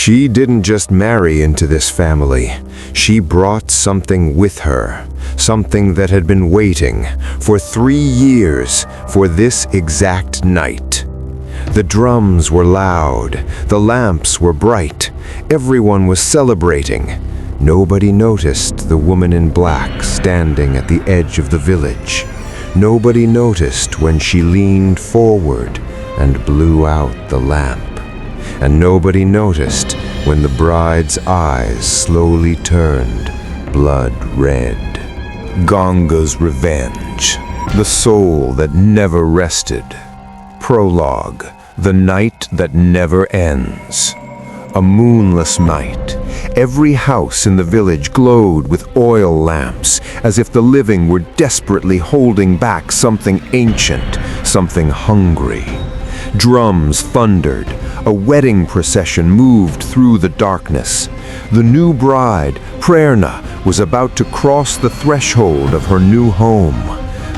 She didn't just marry into this family. She brought something with her, something that had been waiting for 3 years for this exact night. The drums were loud, the lamps were bright, everyone was celebrating. Nobody noticed the woman in black standing at the edge of the village. Nobody noticed when she leaned forward and blew out the lamp. And nobody noticed when the bride's eyes slowly turned blood red. Ganga's revenge, the soul that never rested. Prologue, the night that never ends. A moonless night. Every house in the village glowed with oil lamps, as if the living were desperately holding back something ancient, something hungry. Drums thundered. A wedding procession moved through the darkness. The new bride, Prerna, was about to cross the threshold of her new home.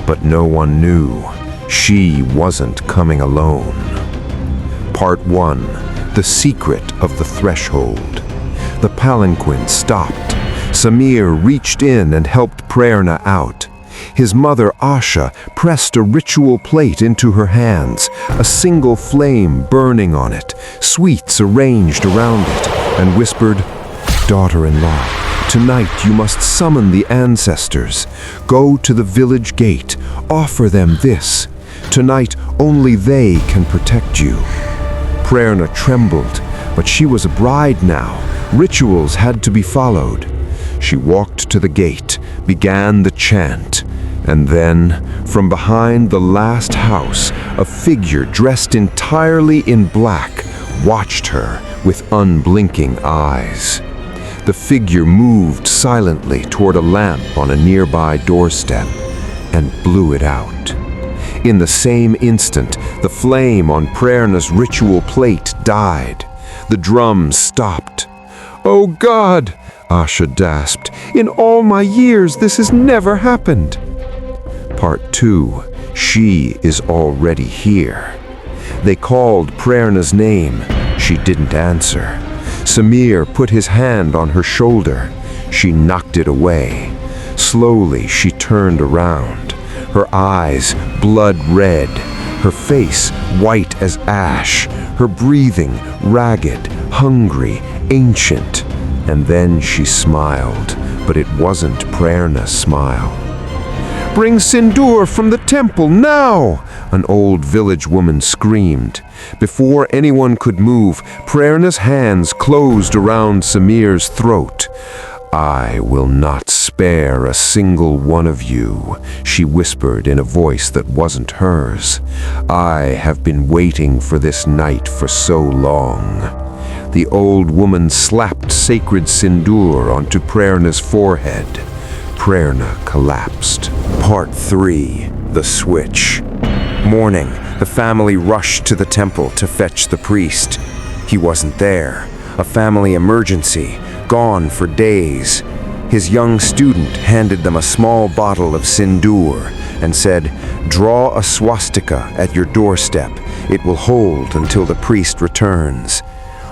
But no one knew. She wasn't coming alone. Part 1. The Secret of the Threshold. The palanquin stopped. Samir reached in and helped Prerna out. His mother, Asha, pressed a ritual plate into her hands, a single flame burning on it, sweets arranged around it, and whispered, "Daughter-in-law, tonight you must summon the ancestors. Go to the village gate, offer them this. Tonight only they can protect you." Prerna trembled, but she was a bride now. Rituals had to be followed. She walked to the gate, began the chant, and then, from behind the last house, a figure dressed entirely in black watched her with unblinking eyes. The figure moved silently toward a lamp on a nearby doorstep and blew it out. In the same instant, the flame on Prerna's ritual plate died. The drums stopped. "Oh God!" Asha gasped. "In all my years, this has never happened." Part 2. She is already here. They called Prerna's name. She didn't answer. Samir put his hand on her shoulder. She knocked it away. Slowly, she turned around. Her eyes blood red, her face white as ash, her breathing ragged, hungry, ancient. And then she smiled, but it wasn't Prerna's smile. "Bring Sindur from the temple, now!" an old village woman screamed. Before anyone could move, Prerna's hands closed around Samir's throat. "I will not spare a single one of you," she whispered in a voice that wasn't hers. "I have been waiting for this night for so long." The old woman slapped sacred sindoor onto Prerna's forehead. Prerna collapsed. Part 3. The Switch. Morning, the family rushed to the temple to fetch the priest. He wasn't there. A family emergency, gone for days. His young student handed them a small bottle of sindoor and said, "Draw a swastika at your doorstep. It will hold until the priest returns."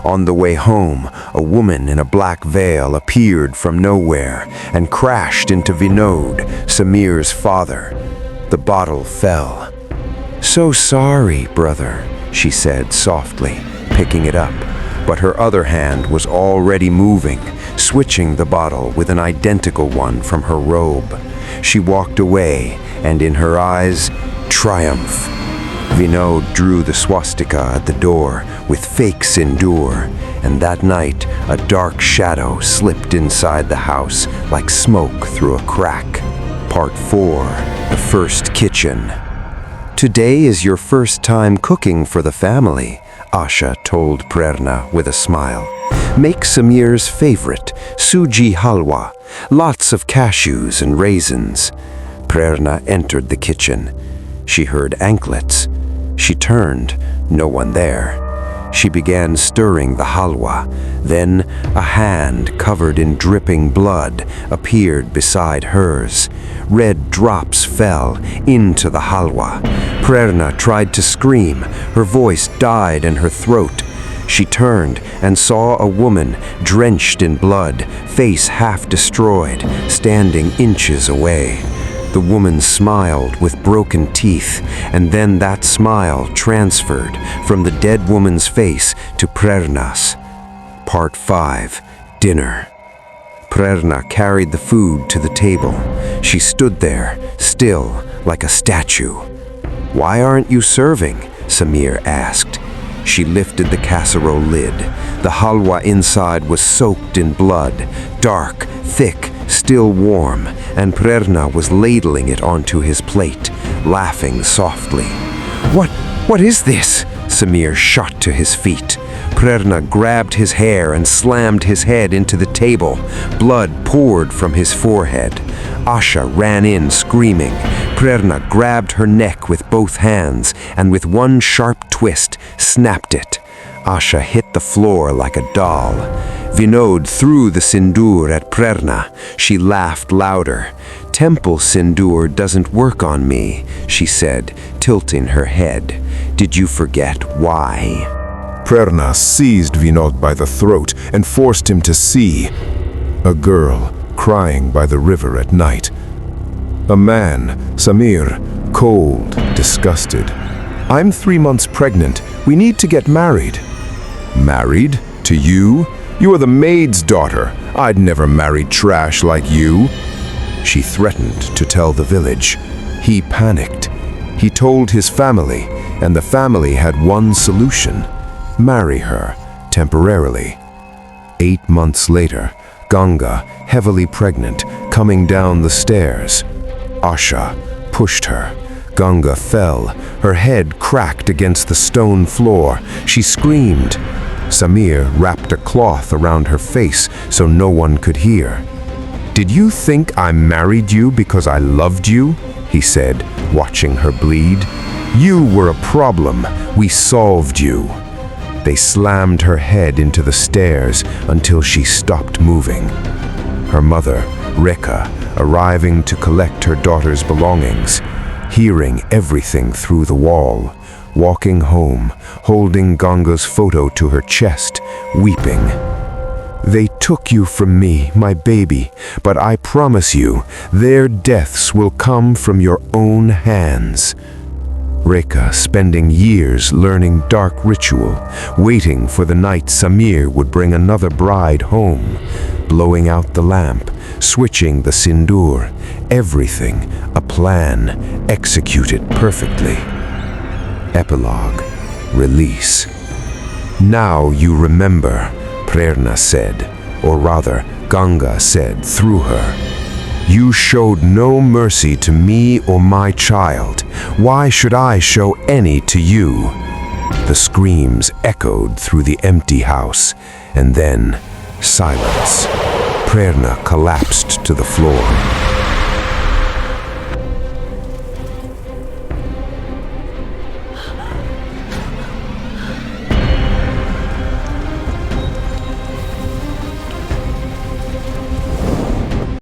On the way home, a woman in a black veil appeared from nowhere and crashed into Vinod, Samir's father. The bottle fell. "So sorry, brother," she said softly, picking it up. But her other hand was already moving, switching the bottle with an identical one from her robe. She walked away, and in her eyes, triumph. Vinod drew the swastika at the door with fake sindoor, and that night a dark shadow slipped inside the house like smoke through a crack. Part 4. The First Kitchen. "Today is your first time cooking for the family," Asha told Prerna with a smile. "Make Samir's favorite, suji halwa, lots of cashews and raisins." Prerna entered the kitchen. She heard anklets. She turned, no one there. She began stirring the halwa. Then a hand covered in dripping blood appeared beside hers. Red drops fell into the halwa. Prerna tried to scream. Her voice died in her throat. She turned and saw a woman drenched in blood, face half destroyed, standing inches away. The woman smiled with broken teeth, and then that smile transferred from the dead woman's face to Prerna's. Part 5. Dinner. Prerna carried the food to the table. She stood there, still, like a statue. "Why aren't you serving?" Samir asked. She lifted the casserole lid. The halwa inside was soaked in blood, dark, thick, still warm, and Prerna was ladling it onto his plate, laughing softly. What is this?" Samir shot to his feet. Prerna grabbed his hair and slammed his head into the table. Blood poured from his forehead. Asha ran in, screaming. Prerna grabbed her neck with both hands and with one sharp twist snapped it. Asha hit the floor like a doll. Vinod threw the sindoor at Prerna. She laughed louder. "Temple sindoor doesn't work on me," she said, tilting her head. "Did you forget why?" Prerna seized Vinod by the throat and forced him to see a girl crying by the river at night. A man, Samir, cold, disgusted. "I'm 3 months pregnant. We need to get married." "Married? To you? You are the maid's daughter. I'd never marry trash like you." She threatened to tell the village. He panicked. He told his family, and the family had one solution: marry her, temporarily. 8 months later, Ganga, heavily pregnant, coming down the stairs. Asha pushed her. Ganga fell. Her head cracked against the stone floor. She screamed. Samir wrapped a cloth around her face so no one could hear. "Did you think I married you because I loved you?" he said, watching her bleed. "You were a problem. We solved you." They slammed her head into the stairs until she stopped moving. Her mother, Rekha, arriving to collect her daughter's belongings, hearing everything through the wall, walking home, holding Ganga's photo to her chest, weeping. "They took you from me, my baby, but I promise you, their deaths will come from your own hands." Rekha spending years learning dark ritual, waiting for the night Samir would bring another bride home, blowing out the lamp, switching the sindoor, everything a plan executed perfectly. Epilogue. Release. "Now you remember," Prerna said, or rather, Ganga said through her. "You showed no mercy to me or my child. Why should I show any to you?" The screams echoed through the empty house, and then silence. Prerna collapsed to the floor.